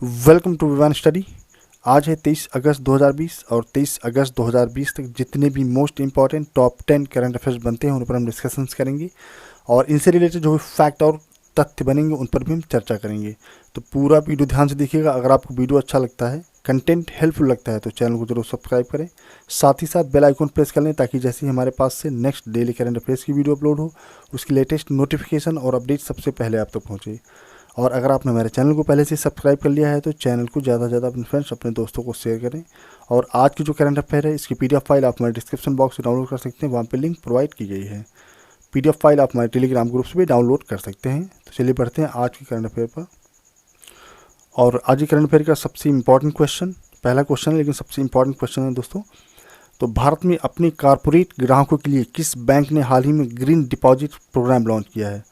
Welcome to Vivaan study. आज है 23 अगस्त 2020 और 23 अगस्त 2020 तक जितने भी most important top 10 current affairs बनते हैं उन पर हम डिस्कशंस करेंगे और इनसे रिलेटेड जो भी फैक्ट और तथ्य बनेंगे उन पर भी हम चर्चा करेंगे। तो पूरा वीडियो ध्यान से देखिएगा। अगर आपको वीडियो अच्छा लगता है, कंटेंट हेल्पफुल लगता है तो चैनल को जरूर सब्सक्राइब करें। साथ ही साथ बेल आइकन प्रेस कर लें ताकि जैसे ही हमारे पास से नेक्स्ट डेली करंट अफेयर्स की वीडियो अपलोड हो उसकी लेटेस्ट नोटिफिकेशन और अपडेट सबसे पहले आप तक पहुँचे। और अगर आपने हमारे चैनल को पहले से सब्सक्राइब कर लिया है तो चैनल को ज़्यादा से ज़्यादा अपने फ्रेंड्स, अपने दोस्तों को शेयर करें। और आज की जो करंट अफेयर है इसकी पीडीएफ फाइल आप हमारे डिस्क्रिप्शन बॉक्स से डाउनलोड कर सकते हैं, वहाँ पे लिंक प्रोवाइड की गई है। पीडीएफ फाइल आप हमारे टेलीग्राम ग्रुप से भी डाउनलोड कर सकते हैं। तो चलिए बढ़ते हैं आज की करंट अफेयर पर। और आज की करंट अफेयर का सबसे इंपॉर्टेंट क्वेश्चन, पहला क्वेश्चन है लेकिन सबसे इंपॉर्टेंट क्वेश्चन है दोस्तों। तो भारत में अपने कारपोरेट ग्राहकों के लिए किस बैंक ने हाल ही में ग्रीन डिपॉजिट प्रोग्राम लॉन्च किया है?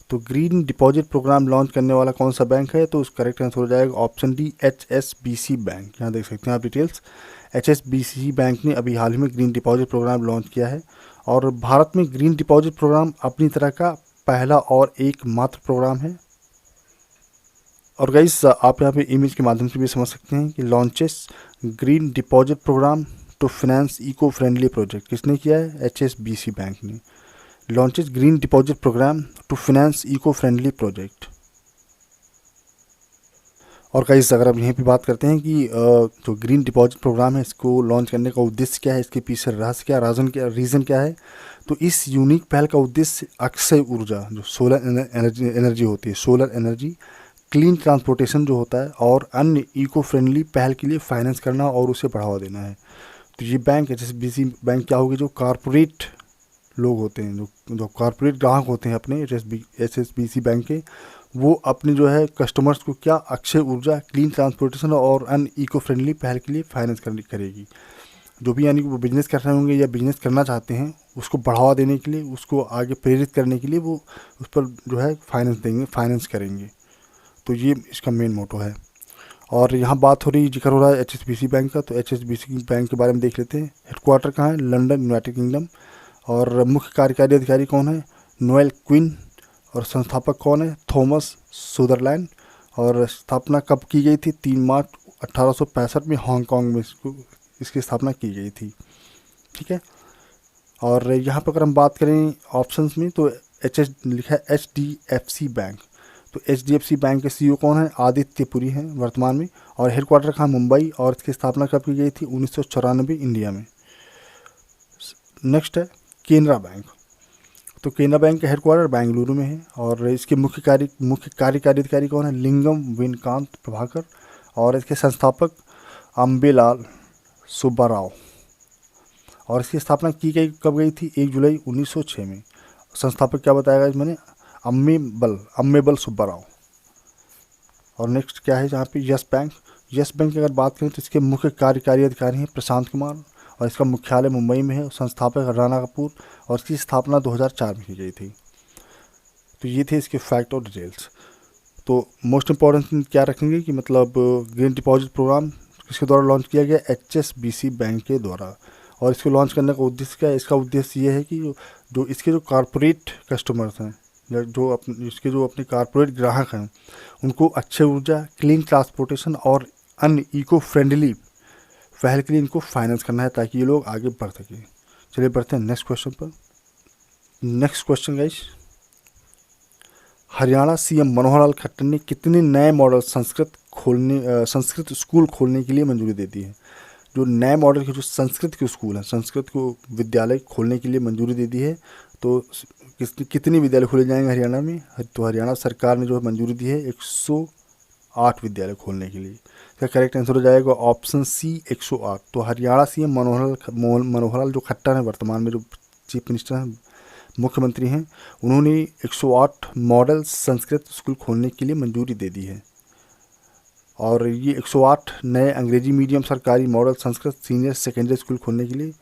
तो ग्रीन डिपॉजिट प्रोग्राम लॉन्च करने वाला कौन सा बैंक है? तो उसका करेक्ट आंसर हो जाएगा ऑप्शन डी, HSBC बैंक। यहाँ देख सकते हैं आप डिटेल्स। HSBC बैंक ने अभी हाल ही में ग्रीन डिपॉजिट प्रोग्राम लॉन्च किया है और भारत में ग्रीन डिपॉजिट प्रोग्राम अपनी तरह का पहला और एकमात्र प्रोग्राम है। और गाइस आप यहाँ पे इमेज के माध्यम से भी समझ सकते हैं कि launches green deposit programme to finance eco friendly project किसने किया है? HSBC बैंक ने। Launches green deposit programme to finance eco friendly project. और गाइस अगर आप यहीं पे बात करते हैं कि जो ग्रीन डिपॉजिट प्रोग्राम है इसको लॉन्च करने का उद्देश्य क्या है, इसके पीछे रहस्य क्या, रीज़न क्या है? तो इस यूनिक पहल का उद्देश्य अक्षय ऊर्जा, जो सोलर एनर्जी होती है, सोलर एनर्जी, क्लीन ट्रांसपोर्टेशन जो होता है और अन्य इको फ्रेंडली पहल के लिए फाइनेंस करना और उसे बढ़ावा देना है। तो ये बैंक HSBC बैंक क्या होगी, जो कारपोरेट लोग होते हैं, जो कॉर्पोरेट ग्राहक होते हैं अपने HSBC बैंक के, वो अपने जो है कस्टमर्स को क्या अक्षय ऊर्जा, क्लीन ट्रांसपोर्टेशन और अन्य इको फ्रेंडली पहल के लिए फाइनेंस करेगी। जो भी यानी कि वो बिजनेस कर रहे होंगे या बिजनेस करना चाहते हैं उसको बढ़ावा देने के लिए, उसको आगे प्रेरित करने के लिए वो उस पर जो है फाइनेंस देंगे, फाइनेंस करेंगे। तो ये इसका मेन मोटो है। और यहाँ बात हो रही, जिक्र हो रहा है HSBC बैंक का, तो HSBC बैंक के बारे में देख लेते हैं। हेडक्वार्टर कहाँ है? London, United Kingdom. और मुख्य कार्यकारी अधिकारी कौन है? Noel Quinn. और संस्थापक कौन है? Thomas Sutherland. और स्थापना कब की गई थी? 3 मार्च 1865 में हांगकांग में इसकी स्थापना की गई थी। ठीक है। और यहाँ पर अगर हम बात करें ऑप्शंस में तो लिखा है HDFC बैंक। तो HDFC बैंक के CEO कौन है? आदित्य पुरी हैं वर्तमान में। और हेडक्वार्टर कहाँ? मुंबई। और इसकी स्थापना कब की गई थी? 1994 इंडिया में। नेक्स्ट है केनरा बैंक। तो केनरा बैंक का हेडक्वार्टर बेंगलुरु में है और इसके मुख्य कार्यकारी अधिकारी कौन है? लिंगम वेंकांत प्रभाकर। और इसके संस्थापक अम्बेलाल सुब्बाराव। और इसकी स्थापना की गई कब गई थी? 1 जुलाई 1906 में। संस्थापक क्या बताया गया मैंने? अम्मेबल सुब्बाराव। और नेक्स्ट क्या है जहाँ पे? Yes bank. यस बैंक की अगर बात करें तो इसके मुख्य कार्यकारी अधिकारी हैं प्रशांत कुमार और इसका मुख्यालय मुंबई में है। संस्थापक राणा कपूर और इसकी स्थापना 2004 में की गई थी। तो ये थे इसके फैक्ट और डिटेल्स। तो मोस्ट इम्पॉर्टेंट क्या रखेंगे कि मतलब ग्रीन डिपॉजिट प्रोग्राम किसके द्वारा लॉन्च किया गया? HSBC बैंक के द्वारा। और इसको लॉन्च करने का उद्देश्य क्या है? इसका उद्देश्य ये है कि जो इसके जो कॉरपोरेट कस्टमर्स हैं या इसके जो अपने कॉरपोरेट ग्राहक हैं उनको अक्षय ऊर्जा, क्लीन ट्रांसपोर्टेशन और अन्य इको फ्रेंडली पहल के लिए इनको फाइनेंस करना है ताकि ये लोग आगे बढ़ सकें। चलिए बढ़ते हैं नेक्स्ट क्वेश्चन पर। Next question guys, Haryana CM Manohar Lal Khattar ने कितने नए मॉडल संस्कृत स्कूल खोलने के लिए मंजूरी दे दी है? जो नए मॉडल के जो संस्कृत के स्कूल हैं, संस्कृत को विद्यालय खोलने के लिए मंजूरी दे दी है। तो कितने विद्यालय खोले जाएंगे हरियाणा में? तो हरियाणा सरकार ने जो मंजूरी दी है 108 विद्यालय खोलने के लिए। इसका करेक्ट आंसर हो जाएगा ऑप्शन C, 108। तो हरियाणा CM मनोहर लाल जो खट्टर हैं वर्तमान में जो चीफ मिनिस्टर हैं, मुख्यमंत्री हैं, उन्होंने 108 मॉडल संस्कृत स्कूल खोलने के लिए मंजूरी दे दी है। और ये 108 नए अंग्रेजी मीडियम सरकारी model Sanskrit senior secondary school खोलने के लिए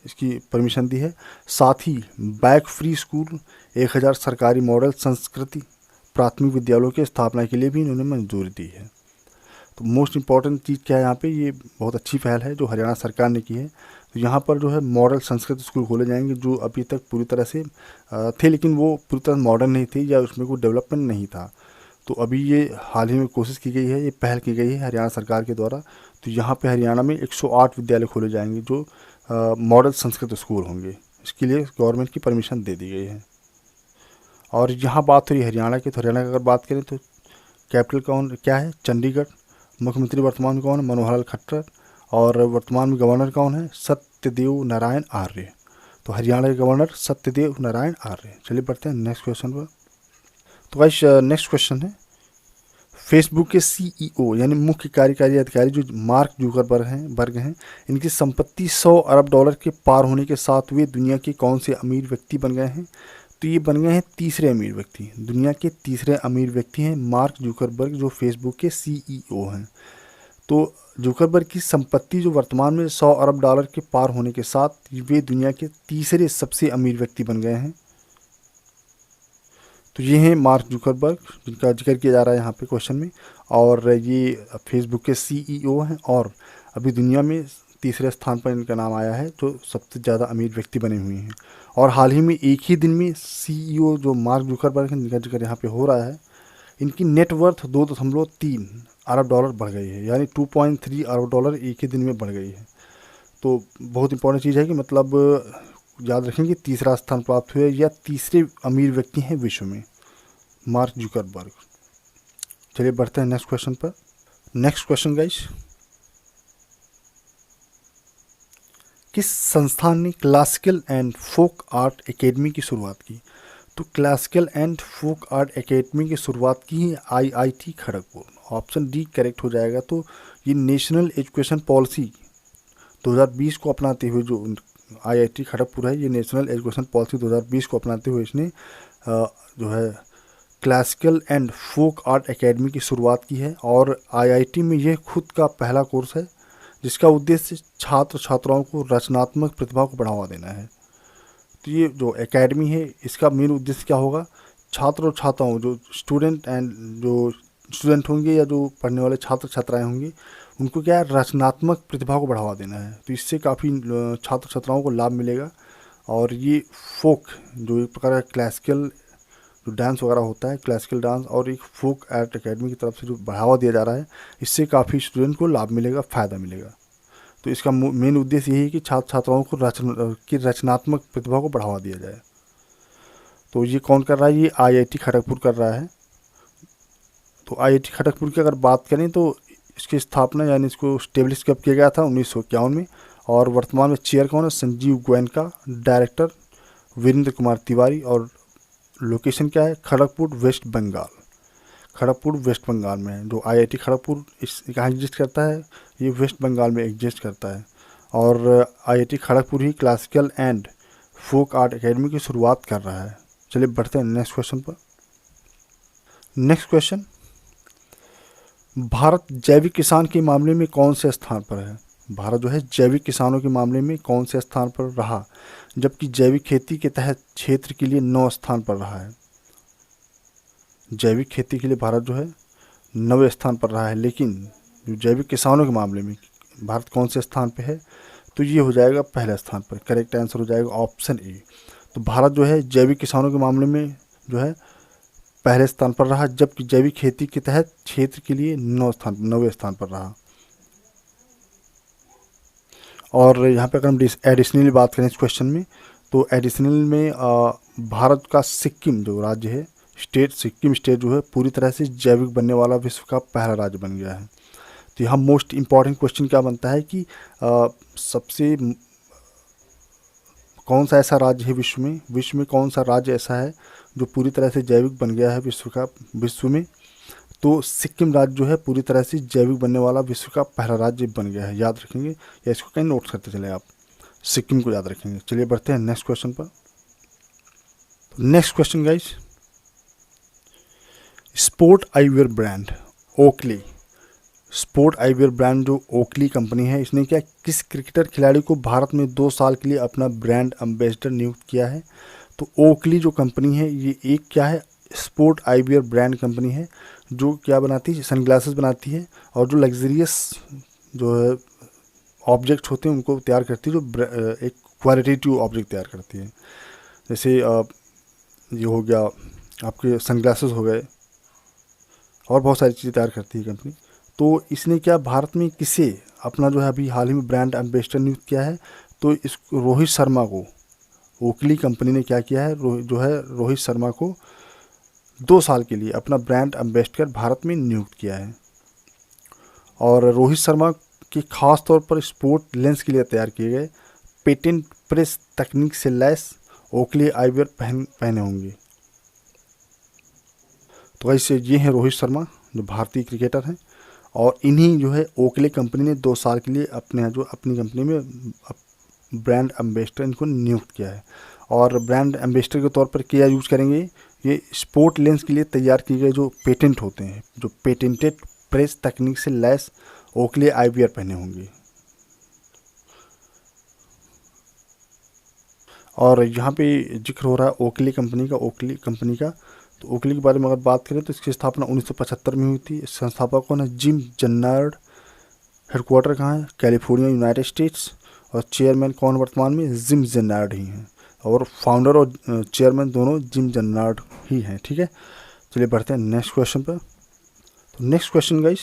इसकी परमिशन दी है। साथ ही बैक फ्री स्कूल 1000 सरकारी मॉडल संस्कृति प्राथमिक विद्यालयों की स्थापना के लिए भी इन्होंने मंजूरी दी है। तो मोस्ट इम्पॉर्टेंट चीज़ क्या है यहाँ पे? ये बहुत अच्छी पहल है जो हरियाणा सरकार ने की है। तो यहाँ पर जो है मॉडल संस्कृत स्कूल खोले जाएंगे जो अभी तक पूरी तरह से थे लेकिन वो पूरी तरह मॉडर्न नहीं थे या उसमें कोई डेवलपमेंट नहीं था। तो अभी ये हाल ही में कोशिश की गई है, ये पहल की गई है हरियाणा सरकार के द्वारा। तो यहाँ पे हरियाणा में 108 विद्यालय खोले जाएंगे जो मॉडल संस्कृत स्कूल होंगे। इसके लिए गवर्नमेंट की परमिशन दे दी गई है। और यहाँ बात हो रही हरियाणा की, तो हरियाणा की अगर बात करें तो कैपिटल कौन क्या है, चंडीगढ़। मुख्यमंत्री वर्तमान में कौन है, मनोहर लाल खट्टर। और वर्तमान में गवर्नर कौन है, सत्यदेव नारायण आर्य। तो हरियाणा के गवर्नर सत्यदेव नारायण आर्य। चलिए बढ़ते हैं नेक्स्ट क्वेश्चन पर। तो गाइस नेक्स्ट क्वेश्चन है, फेसबुक के सीईओ यानी मुख्य कार्यकारी अधिकारी जो मार्क जुकरबर्ग हैं, इनकी संपत्ति $100 अरब के पार होने के साथ वे दुनिया के कौन से अमीर व्यक्ति बन गए हैं। तो ये बन गए हैं तीसरे अमीर व्यक्ति, दुनिया के तीसरे अमीर व्यक्ति हैं मार्क जुकरबर्ग जो फेसबुक के सीईओ हैं। तो जुकरबर्ग की संपत्ति जो वर्तमान में $100 अरब के पार होने के साथ वे दुनिया के तीसरे सबसे अमीर व्यक्ति बन गए हैं। तो ये हैं मार्क जुकरबर्ग जिनका जिक्र किया जा रहा है यहाँ पे क्वेश्चन में, और ये फेसबुक के सीईओ हैं और अभी दुनिया में तीसरे स्थान पर इनका नाम आया है जो सबसे ज़्यादा अमीर व्यक्ति बने हुए हैं। और हाल ही में एक ही दिन में सीईओ जो मार्क जुकरबर्ग हैं जिनका जिक्र यहाँ पे हो रहा है, इनकी नेटवर्थ $2.3 अरब बढ़ गई है, यानी $2.3 अरब एक ही दिन में बढ़ गई है। तो बहुत इंपॉर्टेंट चीज़ है कि मतलब याद रखेंगे तीसरा स्थान प्राप्त हुआ या तीसरे अमीर व्यक्ति हैं विश्व में मार्क जुकरबर्ग। चलिए बढ़ते हैं नेक्स्ट क्वेश्चन पर। नेक्स्ट क्वेश्चन गाइस, किस संस्थान ने classical and folk art academy की शुरुआत की। तो classical and folk art academy की शुरुआत की है IIT Kharagpur. Option D correct हो जाएगा। तो ये नेशनल एजुकेशन पॉलिसी 2020 को अपनाते हुए जो आईआईटी खड़गपुर है, ये नेशनल एजुकेशन पॉलिसी 2020 को अपनाते हुए इसने जो है classical and folk art academy की शुरुआत की है। और आईआईटी में यह खुद का पहला कोर्स है जिसका उद्देश्य छात्र छात्राओं को रचनात्मक प्रतिभा को बढ़ावा देना है। तो ये जो एकेडमी है इसका मेन उद्देश्य क्या होगा, छात्र और छात्राओं जो स्टूडेंट होंगे या जो पढ़ने वाले छात्र छात्राएं होंगी उनको क्या है, रचनात्मक प्रतिभा को बढ़ावा देना है। तो इससे काफ़ी छात्र छात्राओं को लाभ मिलेगा। और ये फोक जो एक प्रकार का क्लासिकल जो डांस वगैरह होता है, क्लासिकल डांस, और एक फोक आर्ट एकेडमी की तरफ से जो बढ़ावा दिया जा रहा है, इससे काफ़ी स्टूडेंट को लाभ मिलेगा, फ़ायदा मिलेगा। तो इसका मेन उद्देश्य यही है कि छात्र छात्राओं को रचनात्मक प्रतिभा को बढ़ावा दिया जाए। तो ये कौन कर रहा है, ये आईआईटी खड़गपुर कर रहा है। तो आईआईटी खड़गपुर की अगर बात करें तो इसकी स्थापना यानी इसको स्टेब्लिश कब किया गया था, 1951 में। और वर्तमान में चेयर कौन है, संजीव गोयनका। डायरेक्टर वीरेंद्र कुमार तिवारी। और लोकेशन क्या है, खड़गपुर वेस्ट बंगाल। खड़गपुर वेस्ट बंगाल में है। जो आईआईटी खड़गपुर इस कहाँ एग्जिस्ट करता है, ये वेस्ट बंगाल में एग्जिस्ट करता है। और आईआईटी खड़गपुर ही classical and folk art academy की शुरुआत कर रहा है। चलिए बढ़ते हैं नेक्स्ट क्वेश्चन पर। नेक्स्ट क्वेश्चन, भारत जैविक किसान के मामले में कौन से स्थान पर है। भारत जो है जैविक किसानों के मामले में कौन से स्थान पर रहा, जबकि जैविक खेती के तहत क्षेत्र के लिए 9 स्थान पर रहा है। जैविक खेती के लिए भारत जो है 9वें स्थान पर रहा है, लेकिन जो जैविक किसानों के मामले में भारत कौन से स्थान पे है, तो ये हो जाएगा पहले स्थान पर। करेक्ट आंसर हो जाएगा ऑप्शन ए। तो भारत जो है जैविक किसानों के मामले में जो है पहले स्थान पर रहा, जबकि जैविक खेती के तहत क्षेत्र के लिए 9वें स्थान पर रहा। और यहाँ पे अगर हम एडिशनली बात करें इस क्वेश्चन में, तो एडिशनल में भारत का सिक्किम जो राज्य है, सिक्किम स्टेट जो है पूरी तरह से जैविक बनने वाला विश्व का पहला राज्य बन गया है। तो यहाँ मोस्ट इम्पॉर्टेंट क्वेश्चन क्या बनता है कि सबसे कौन सा ऐसा राज्य है विश्व में कौन सा राज्य ऐसा है जो पूरी तरह से जैविक बन गया है विश्व में। तो सिक्किम राज्य जो है पूरी तरह से जैविक बनने वाला विश्व का पहला राज्य बन गया है। याद रखेंगे या इसको कहीं नोट करते चले आप, सिक्किम को याद रखेंगे। चलिए बढ़ते हैं नेक्स्ट क्वेश्चन पर। Next question guys, sport eyewear brand Oakley, sport eyewear brand जो ओकली कंपनी है, इसने क्या किस क्रिकेटर खिलाड़ी को भारत में 2 साल के लिए अपना ब्रांड एम्बेसडर नियुक्त किया है। तो ओकली जो कंपनी है ये एक क्या है, स्पोर्ट आईवेयर ब्रांड कंपनी है जो क्या बनाती है, सनग्लासेस बनाती है और जो लग्जरियस जो है ऑब्जेक्ट होते हैं उनको तैयार करती है, जो एक क्वालिटेटिव ऑब्जेक्ट तैयार करती है। जैसे ये हो गया आपके सनग्लासेस हो गए, और बहुत सारी चीज़ें तैयार करती है कंपनी। तो इसने क्या भारत में किसे अपना जो है अभी हाल ही में ब्रांड एम्बेसडर नियुक्त किया है? तो इस रोहित शर्मा को ओकली कंपनी ने क्या किया है, जो है रोहित शर्मा को 2 साल के लिए अपना ब्रांड एम्बेसडर भारत में नियुक्त किया है। और रोहित शर्मा की खास तौर पर स्पोर्ट लेंस के लिए तैयार किए गए पेटेंट प्रेस तकनीक से लैस ओकली आईवेयर पहने होंगे। तो ऐसे ये हैं रोहित शर्मा जो भारतीय क्रिकेटर हैं, और इन्हीं जो है ओकले कंपनी ने 2 साल के लिए अपने जो अपनी कंपनी में ब्रांड एम्बेसडर इनको नियुक्त किया है। और ब्रांड एम्बेसडर के तौर पर क्या यूज़ करेंगे? ये स्पोर्ट लेंस के लिए तैयार किए गए जो पेटेंट होते हैं, जो पेटेंटेड प्रेस तकनीक से लैस ओकले आईवीआर पहने होंगे। और यहाँ पे जिक्र हो रहा है ओकली कंपनी का। तो ओकली के बारे में अगर बात करें तो इसकी स्थापना 1975 में हुई थी। संस्थापक कौन है? जिम जन्नार्ड। हेडक्वार्टर कहाँ है? California, United states. और चेयरमैन कौन वर्तमान में? जिम जन्नार्ड ही हैं। और फाउंडर और चेयरमैन दोनों जिम जन्नार्ड ही हैं। ठीक है, चलिए बढ़ते हैं नेक्स्ट क्वेश्चन पर। तो नेक्स्ट क्वेश्चन गाइस,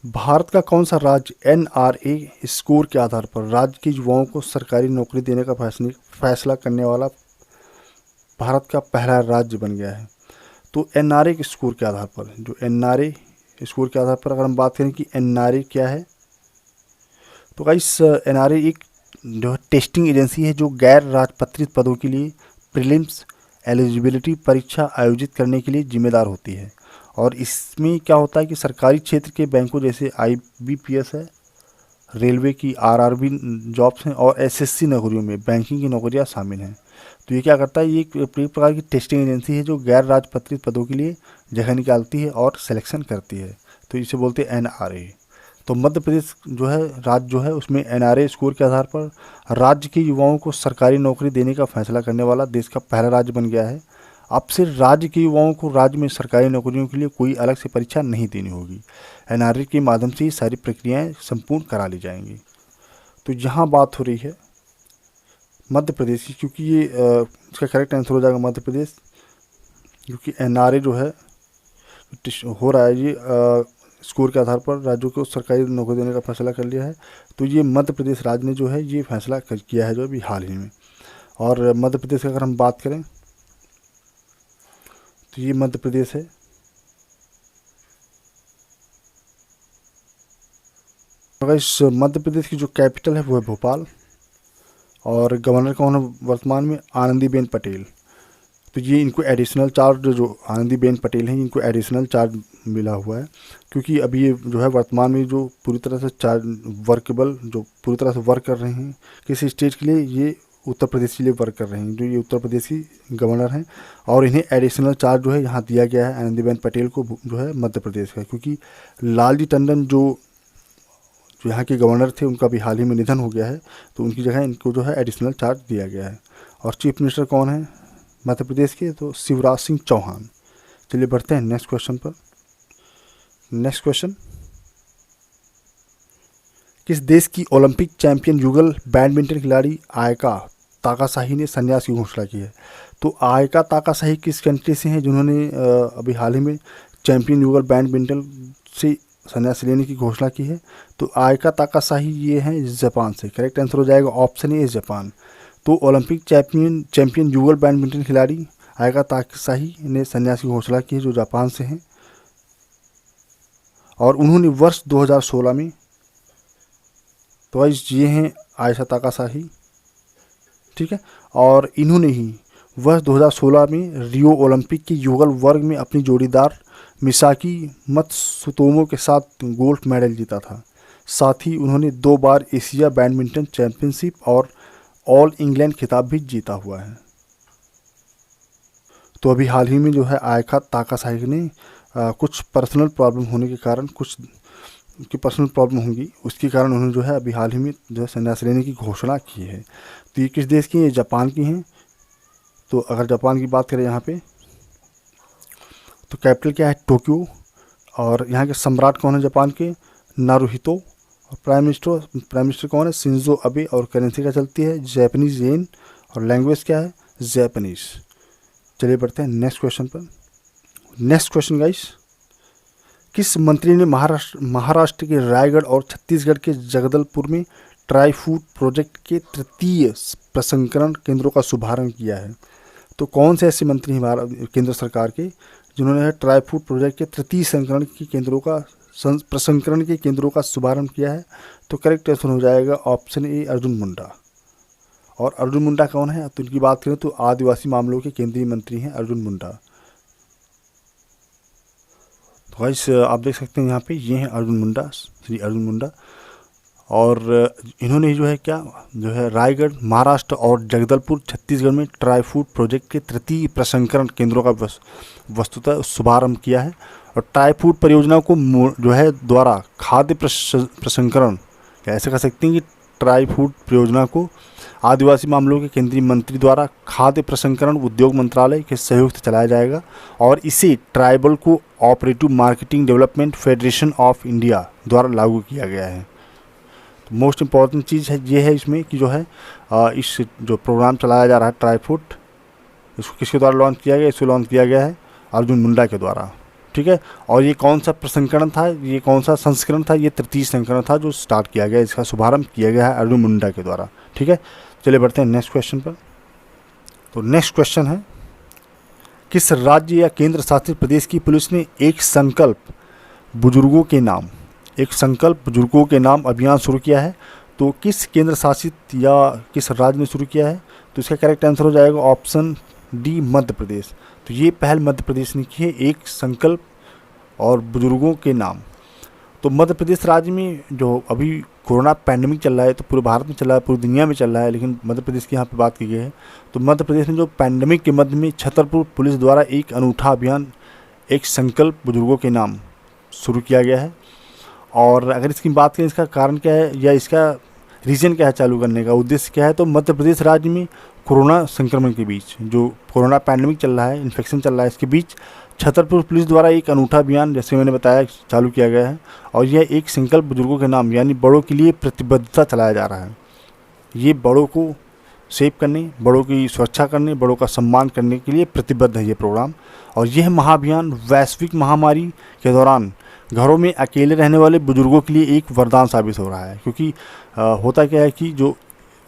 भारत का कौन सा राज्य एनआरए स्कोर के आधार पर राज्य के युवाओं को सरकारी नौकरी देने का फैसला करने वाला भारत का पहला राज्य बन गया है? तो एनआरए के स्कोर के आधार पर, जो एनआरए स्कोर के आधार पर अगर हम बात करें कि एनआरए क्या है, तो गाइस एनआरए एक जो है टेस्टिंग एजेंसी है जो गैर राजपत्रित पदों के लिए प्रीलिम्स एलिजिबिलिटी परीक्षा आयोजित करने के लिए जिम्मेदार होती है। और इसमें क्या होता है कि सरकारी क्षेत्र के बैंकों जैसे आईबीपीएस है, रेलवे की आरआरबी जॉब्स हैं, और एसएससी नौकरियों में बैंकिंग की नौकरियां शामिल हैं। तो ये क्या करता है? ये एक प्रकार की टेस्टिंग एजेंसी है जो गैर राजपत्रित पदों के लिए जगह निकालती है और सिलेक्शन करती है। तो इसे बोलते हैं एनआरए। तो मध्य प्रदेश जो है राज्य जो है उसमें एनआरए स्कोर के आधार पर राज्य के युवाओं को सरकारी नौकरी देने का फैसला करने वाला देश का पहला राज्य बन गया है। अब से राज्य के युवाओं को राज्य में सरकारी नौकरियों के लिए कोई अलग से परीक्षा नहीं देनी होगी। एनआरए के माध्यम से ही सारी प्रक्रियाएं संपूर्ण करा ली जाएंगी। तो यहाँ बात हो रही है मध्य प्रदेश की, क्योंकि ये इसका करेक्ट आंसर हो जाएगा मध्य प्रदेश, क्योंकि एनआरए जो है हो रहा है ये स्कोर के आधार पर राज्यों को सरकारी नौकरी देने का फैसला कर लिया है। तो ये मध्य प्रदेश राज्य ने जो है ये फैसला किया है जो अभी हाल ही में। और मध्य प्रदेश की अगर हम बात करें तो ये मध्य प्रदेश है। तो इस मध्य प्रदेश की जो कैपिटल है वो है भोपाल। और गवर्नर कौन है वर्तमान में? आनंदीबेन पटेल। तो ये इनको एडिशनल चार्ज, जो आनंदीबेन पटेल हैं इनको एडिशनल चार्ज मिला हुआ है, क्योंकि अभी ये जो है वर्तमान में जो पूरी तरह से जो पूरी तरह से वर्क कर रहे हैं किसी स्टेट के लिए, ये उत्तर प्रदेश के लिए वर्क कर रहे हैं, जो ये उत्तर प्रदेश की गवर्नर हैं। और इन्हें एडिशनल चार्ज जो है यहाँ दिया गया है आनंदीबेन पटेल को जो है मध्य प्रदेश का, क्योंकि लालजी टंडन जो यहाँ के गवर्नर थे उनका भी हाल ही में निधन हो गया है, तो उनकी जगह इनको जो है एडिशनल चार्ज दिया गया है। और चीफ मिनिस्टर कौन है मध्य प्रदेश के? तो शिवराज सिंह चौहान। चलिए बढ़ते हैं नेक्स्ट क्वेश्चन पर। नेक्स्ट क्वेश्चन, किस देश की ओलंपिक चैंपियन युगल बैडमिंटन खिलाड़ी आयका ताकासाही ने संन्यास की घोषणा की है? तो आयका ताकासाही किस कंट्री से हैं जिन्होंने अभी हाल ही में चैंपियन युगल बैडमिंटन से संन्यास लेने की घोषणा की है? तो आयका ताकासाही ये हैं जापान से। करेक्ट आंसर हो जाएगा ऑप्शन ए जापान। तो ओलंपिक चैंपियन युगल बैडमिंटन खिलाड़ी आयका ताकासाही ने संन्यास की घोषणा की है जो जापान से हैं। और उन्होंने वर्ष 2016 में, तो ये हैं आयशा ताकासाही, ठीक है। और इन्होंने ही वर्ष 2016 में रियो ओलंपिक के युगल वर्ग में अपनी जोड़ीदार मिसाकी मत्सुतोमो के साथ गोल्ड मेडल जीता था। साथ ही उन्होंने 2 बार एशिया बैडमिंटन चैंपियनशिप और ऑल इंग्लैंड खिताब भी जीता हुआ है। तो अभी हाल ही में जो है आयका ताकासाही ने कुछ पर्सनल प्रॉब्लम होने के कारण, कुछ की पर्सनल प्रॉब्लम होंगी उसके कारण उन्होंने जो है अभी हाल ही में जो है संन्यास लेने की घोषणा की है। तो ये किस देश की? ये जापान की हैं। तो अगर जापान की बात करें यहाँ पे, तो कैपिटल क्या है? टोक्यो। और यहाँ के सम्राट कौन है जापान के? नारुहितो। और प्राइम मिनिस्टर कौन है? Shinzo Abe. और करेंसी क्या चलती है? जैपनीज येन। और लैंग्वेज क्या है? जैपनीज। चलिए बढ़ते हैं नेक्स्ट क्वेश्चन पर। नेक्स्ट क्वेश्चन गाइस, किस मंत्री ने महाराष्ट्र के रायगढ़ और छत्तीसगढ़ के जगदलपुर में ट्राई फूड प्रोजेक्ट के तृतीय प्रसंस्करण केंद्रों का शुभारंभ किया है? तो कौन से ऐसे मंत्री हैं केंद्र सरकार के जिन्होंने ट्राई फूड प्रोजेक्ट के तृतीय प्रसंस्करण के केंद्रों का शुभारंभ किया है? तो करेक्ट आंसर हो जाएगा ऑप्शन ए, अर्जुन मुंडा। और अर्जुन मुंडा कौन है? तो इनकी बात करें तो आदिवासी मामलों के केंद्रीय मंत्री हैं अर्जुन मुंडा। तो गाइस आप देख सकते हैं यहाँ पे ये हैं अर्जुन मुंडा, श्री अर्जुन मुंडा। और इन्होंने जो है रायगढ़ महाराष्ट्र और जगदलपुर छत्तीसगढ़ में ट्राई फूड प्रोजेक्ट के तृतीय प्रसंस्करण केंद्रों का वस्तुतः शुभारंभ किया है। और ट्राई फूड परियोजना को जो है द्वारा खाद्य प्रसंस्करण, ऐसे कह सकते हैं कि ट्राई फूड परियोजना को आदिवासी मामलों के केंद्रीय मंत्री द्वारा खाद्य प्रसंस्करण उद्योग मंत्रालय के सहयोग से चलाया जाएगा। और इसे tribal co operative marketing development federation of India द्वारा लागू किया गया है। तो मोस्ट इम्पॉर्टेंट चीज़ है ये है इसमें कि जो है इस जो प्रोग्राम चलाया जा रहा है ट्राई फूड, इसको किसके द्वारा लॉन्च किया गया? इसको लॉन्च किया गया है अर्जुन मुंडा के द्वारा, ठीक है। और ये कौन सा प्रसंस्करण था, ये कौन सा संस्करण था? ये तृतीय संस्करण था जो स्टार्ट किया गया, इसका शुभारंभ किया गया है अर्जुन मुंडा के द्वारा, ठीक है। चलिए बढ़ते हैं नेक्स्ट क्वेश्चन पर। तो नेक्स्ट क्वेश्चन है, किस राज्य या केंद्र शासित प्रदेश की पुलिस ने एक संकल्प बुजुर्गों के नाम अभियान शुरू किया है? तो किस केंद्र शासित या किस राज्य ने शुरू किया है? तो इसका करेक्ट आंसर हो जाएगा ऑप्शन डी, मध्य प्रदेश। तो ये पहल मध्य प्रदेश ने की है, एक संकल्प और बुजुर्गों के नाम। तो मध्य प्रदेश राज्य में जो अभी कोरोना पैंडेमिक चल रहा है, तो पूरे भारत में चल रहा है, पूरी दुनिया में चल रहा है, लेकिन मध्य प्रदेश की यहाँ पे बात की गई है। तो मध्य प्रदेश में जो पैंडेमिक के मध्य में छतरपुर पुलिस द्वारा एक अनूठा अभियान, एक संकल्प बुजुर्गों के नाम शुरू किया गया है। और अगर इसकी बात करें, इसका कारण क्या है या इसका रीज़न क्या है चालू करने का, उद्देश्य क्या है? तो मध्य प्रदेश राज्य में कोरोना संक्रमण के बीच, जो कोरोना पैंडेमिक चल रहा है, इन्फेक्शन चल रहा है, इसके बीच छतरपुर पुलिस द्वारा एक अनूठा अभियान, जैसे मैंने बताया, चालू किया गया है। और यह एक संकल्प बुजुर्गों के नाम यानी बड़ों के लिए प्रतिबद्धता चलाया जा रहा है। ये बड़ों को सेव करने, बड़ों की सुरक्षा करने, बड़ों का सम्मान करने के लिए प्रतिबद्ध है ये प्रोग्राम। और यह महाअभियान वैश्विक महामारी के दौरान घरों में अकेले रहने वाले बुजुर्गों के लिए एक वरदान साबित हो रहा है। क्योंकि होता क्या है कि जो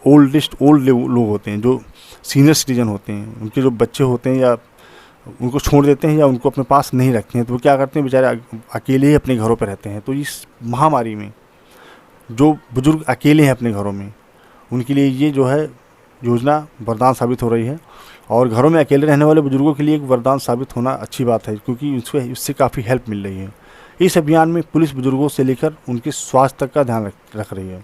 ओल्ड लोग होते हैं, जो सीनियर सिटीजन होते हैं, उनके जो बच्चे होते हैं या उनको छोड़ देते हैं या उनको अपने पास नहीं रखते हैं, तो वो क्या करते हैं, बेचारे अकेले ही अपने घरों पर रहते हैं। तो इस महामारी में जो बुजुर्ग अकेले हैं अपने घरों में, उनके लिए ये जो है योजना वरदान साबित हो रही है। और घरों में अकेले रहने वाले बुजुर्गों के लिए एक वरदान साबित होना अच्छी बात है, क्योंकि उससे काफ़ी हेल्प मिल रही है। इस अभियान में पुलिस बुजुर्गों से लेकर उनके स्वास्थ्य तक का ध्यान रख रही है।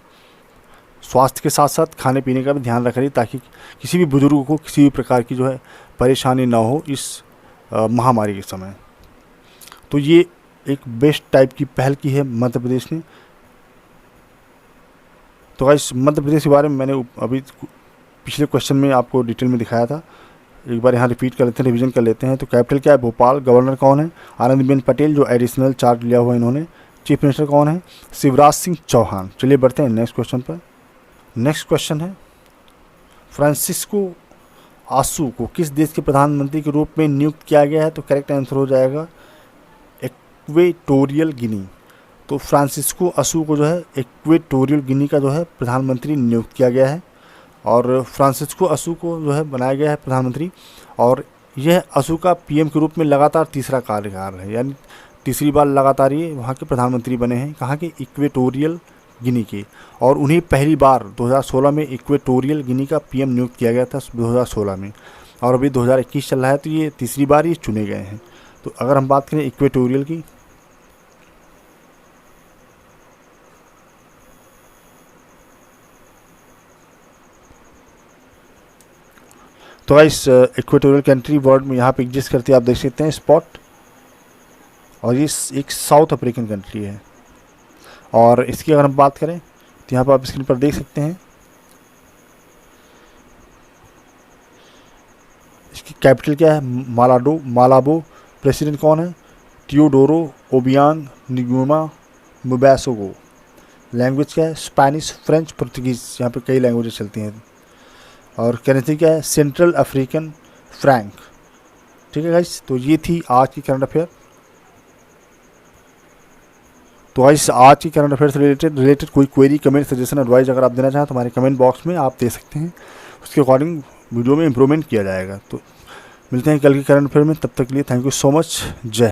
स्वास्थ्य के साथ साथ खाने पीने का भी ध्यान रख रही है, ताकि किसी भी बुजुर्ग को किसी भी प्रकार की जो है परेशानी ना हो इस महामारी के समय। तो ये एक बेस्ट टाइप की पहल की है मध्य प्रदेश ने। तो गाइस मध्य प्रदेश के बारे में मैंने अभी पिछले क्वेश्चन में आपको डिटेल में दिखाया था, एक बार यहाँ रिपीट कर लेते हैं, रिवीजन कर लेते हैं। तो कैपिटल क्या है? भोपाल। गवर्नर कौन है? आनंदीबेन पटेल, जो एडिशनल चार्ज लिया हुआ इन्होंने। चीफ मिनिस्टर कौन है? शिवराज सिंह चौहान। चलिए बढ़ते हैं नेक्स्ट क्वेश्चन पर। नेक्स्ट क्वेश्चन है, फ्रांसिस्को आसू को किस देश के प्रधानमंत्री के रूप में नियुक्त किया गया है? तो करेक्ट आंसर हो जाएगा इक्वेटोरियल गिनी। तो फ्रांसिस्को आसू को जो है इक्वेटोरियल गिनी का जो है प्रधानमंत्री नियुक्त किया गया है। और फ्रांसिस्को आसू को जो है बनाया गया है प्रधानमंत्री, और यह आसू का पीएम के रूप में लगातार तीसरा कार्यकाल है, यानी तीसरी बार लगातार ये वहाँ के प्रधानमंत्री बने हैं, कहाँ के? इक्वेटोरियल गिनी के। और उन्हें पहली बार 2016 में इक्वेटोरियल गिनी का पीएम नियुक्त किया गया था 2016 में, और अभी 2021 चल रहा है, तो ये तीसरी बार ये चुने गए हैं। तो अगर हम बात करें इक्वेटोरियल की, तो इस इक्वेटोरियल कंट्री वर्ल्ड में यहाँ पे एग्जिस्ट करती है, आप देख सकते हैं स्पॉट। और ये एक साउथ अफ्रीकन कंट्री है। और इसकी अगर हम बात करें तो यहाँ पर आप स्क्रीन पर देख सकते हैं, इसकी कैपिटल क्या है? मालाबो। प्रेसिडेंट कौन है? Teodoro Obiang Nguema Mbasogo. Language क्या है? स्पेनिश, फ्रेंच, पुर्तगीज़, यहाँ पे कई लैंग्वेजेस चलती हैं। और करेंसी क्या है? Central African Frank. ठीक है गाइस, तो ये थी आज की करंट अफेयर। तो गाइस आज की करंट अफेयर से रिलेटेड कोई क्वेरी, कमेंट, सजेशन, एडवाइस अगर आप देना चाहें तो हमारे कमेंट बॉक्स में आप दे सकते हैं, उसके अकॉर्डिंग वीडियो में इंप्रूवमेंट किया जाएगा। तो मिलते हैं कल की करंट अफेयर में, तब तक के लिए थैंक यू सो मच। जय